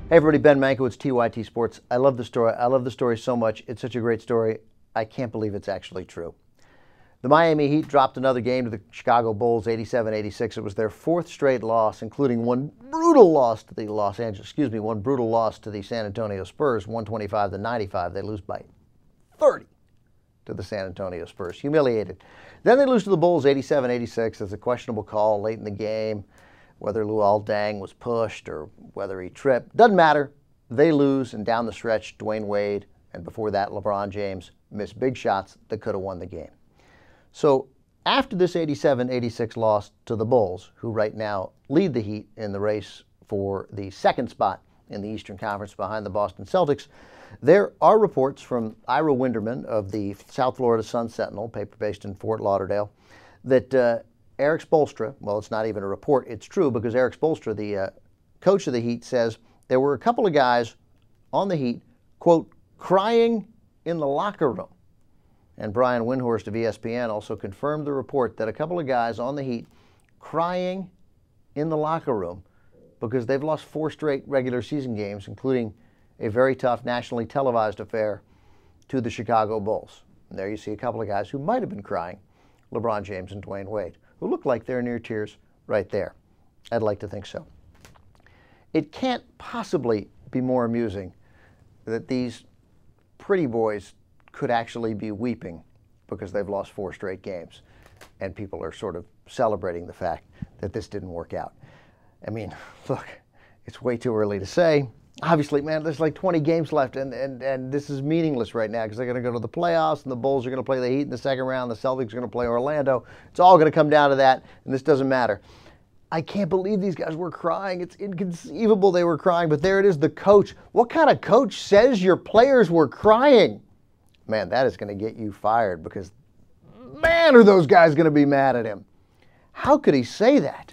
Hey everybody, Ben Mankiewicz, TYT Sports. I love the story. I love the story so much. It's such a great story. I can't believe it's actually true. The Miami Heat dropped another game to the Chicago Bulls, 87-86. It was their fourth straight loss, including one brutal loss to the San Antonio Spurs, 125-95. They lose by 30 to the San Antonio Spurs. Humiliated. Then they lose to the Bulls, 87-86. There's a questionable call late in the game, whether Luol Deng was pushed or whether he tripped. Doesn't matter. They lose, and down the stretch, Dwayne Wade, and before that, LeBron James missed big shots that could have won the game. So after this 87-86 loss to the Bulls, who right now lead the Heat in the race for the second spot in the Eastern Conference behind the Boston Celtics, there are reports from Ira Winderman of the South Florida Sun-Sentinel, paper based in Fort Lauderdale, that Erik Spoelstra, well, it's not even a report, it's true, because Erik Spoelstra, the coach of the Heat, says there were a couple of guys on the Heat, quote, crying in the locker room. And Brian Windhorst of ESPN also confirmed the report that a couple of guys on the Heat crying in the locker room because they've lost 4 straight regular season games, including a very tough nationally televised affair to the Chicago Bulls. And there you see a couple of guys who might have been crying, LeBron James and Dwayne Wade, who look like they're near tears right there. I'd like to think so. It can't possibly be more amusing that these pretty boys could actually be weeping because they've lost 4 straight games, and people are sort of celebrating the fact that this didn't work out. I mean, look, it's way too early to say. Obviously, man, there's like 20 games left, and this is meaningless right now because they're going to go to the playoffs, and the Bulls are going to play the Heat in the second round. The Celtics are going to play Orlando. It's all going to come down to that, and this doesn't matter. I can't believe these guys were crying. It's inconceivable they were crying, but there it is, the coach. What kind of coach says your players were crying? Man, that is going to get you fired because, man, are those guys going to be mad at him. How could he say that?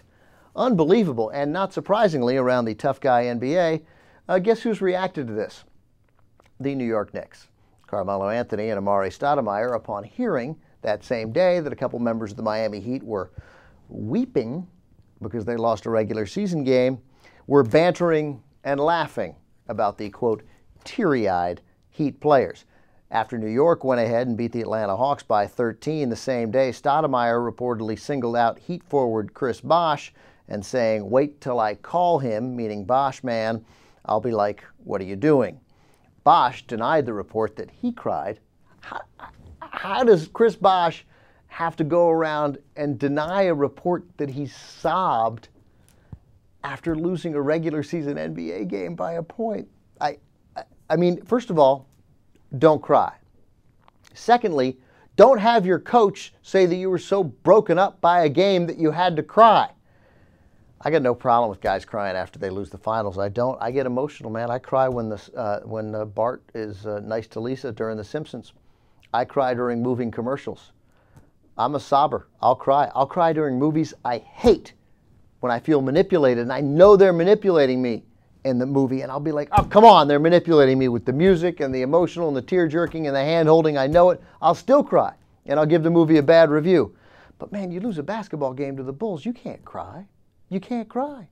Unbelievable. And not surprisingly, around the tough guy NBA, guess who's reacted to this? The New York Knicks. Carmelo Anthony and Amare Stoudemire, upon hearing that same day that a couple members of the Miami Heat were weeping because they lost a regular season game, were bantering and laughing about the, quote, teary-eyed Heat players. After New York went ahead and beat the Atlanta Hawks by 13 the same day, Stoudemire reportedly singled out Heat forward Chris Bosh and saying, wait till I call him, meaning Bosh man, I'll be like, what are you doing? Bosh denied the report that he cried. How does Chris Bosh have to go around and deny a report that he sobbed after losing a regular season NBA game by a point? I mean, first of all, don't cry. Secondly, don't have your coach say that you were so broken up by a game that you had to cry. I got no problem with guys crying after they lose the finals. I don't. I get emotional, man. I cry when Bart is nice to Lisa during The Simpsons. I cry during moving commercials. I'm a sobber. I'll cry. I'll cry during movies I hate when I feel manipulated, and I know they're manipulating me in the movie, and I'll be like, oh, come on, they're manipulating me with the music and the emotional and the tear-jerking and the hand-holding. I know it. I'll still cry, and I'll give the movie a bad review. But, man, you lose a basketball game to the Bulls, you can't cry. You can't cry.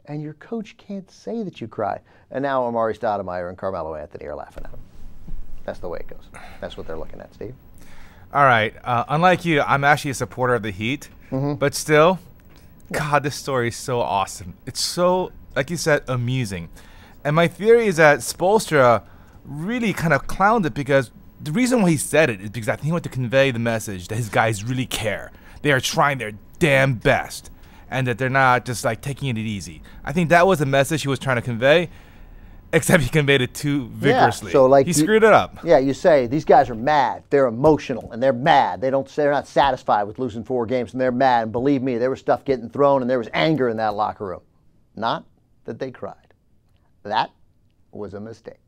And your coach can't say that you cry. And now Amare Stoudemire and Carmelo Anthony are laughing at him. That's the way it goes. That's what they're looking at, Steve. All right. Unlike you, I'm actually a supporter of the Heat. But still, God, this story is so awesome. It's so, like you said, amusing. And my theory is that Spoelstra really kind of clowned it because the reason why he said it is because I think he wanted to convey the message that his guys really care. They are trying their damn best. And that they're not just like taking it easy. I think that was the message he was trying to convey, except he conveyed it too vigorously. Yeah, so like he screwed it up. Yeah, you say these guys are mad. They're emotional and they're mad. They're not satisfied with losing 4 games and they're mad. And believe me, there was stuff getting thrown and there was anger in that locker room. Not that they cried. That was a mistake.